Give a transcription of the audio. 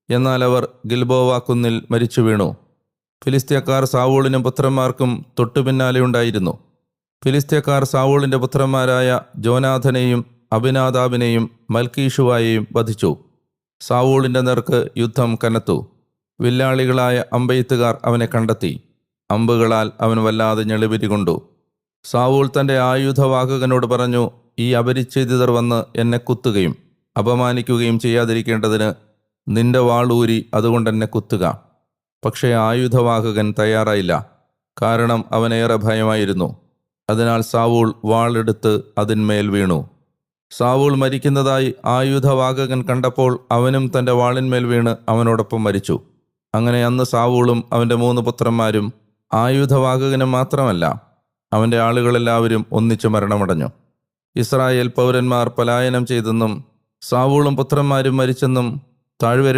എന്നാൽ അവർ ഗിൽബോവ കുന്നിൽ മരിച്ചു വീണു. ഫിലിസ്ത്യക്കാർ സാവൂളിനും പുത്രന്മാർക്കും തൊട്ടുപിന്നാലെ ഉണ്ടായിരുന്നു. ഫിലിസ്ത്യക്കാർ സാവൂളിൻ്റെ പുത്രന്മാരായ ജോനാഥനെയും അബിനാദാബിനെയും മൽക്കീഷുവായെയും വധിച്ചു. സാവൂളിൻ്റെ നേർക്ക് യുദ്ധം കനത്തു. വില്ലാളികളായ അമ്പെയ്ത്തുകാർ അവനെ കണ്ടെത്തി. അമ്പുകളാൽ അവൻ വല്ലാതെ ഞെളിപിരികൊണ്ടു. സാവൂൾ തൻ്റെ ആയുധവാഹകനോട് പറഞ്ഞു, ഈ അപരിച്ഛേദിതർ വന്ന് എന്നെ കുത്തുകയും അപമാനിക്കുകയും ചെയ്യാതിരിക്കേണ്ടതിന് നിന്റെ വാളൂരി അതുകൊണ്ടെന്നെ കുത്തുക. പക്ഷേ ആയുധവാഹകൻ തയ്യാറായില്ല, കാരണം അവനേറെ ഭയമായിരുന്നു. അതിനാൽ സാവൂൾ വാളെടുത്ത് അതിന്മേൽ വീണു. സാവൂൾ മരിക്കുന്നതായി ആയുധവാഹകൻ കണ്ടപ്പോൾ അവനും തൻ്റെ വാളിന്മേൽ വീണ് അവനോടൊപ്പം മരിച്ചു. അങ്ങനെ അന്ന് സാവൂളും അവൻ്റെ 3 പുത്രന്മാരും ആയുധവാഹകനും മാത്രമല്ല അവൻ്റെ ആളുകളെല്ലാവരും ഒന്നിച്ചു മരണമടഞ്ഞു. ഇസ്രായേൽ പൗരന്മാർ പലായനം ചെയ്തെന്നും സാവൂളും പുത്രന്മാരും മരിച്ചെന്നും താഴ്വരയുടെ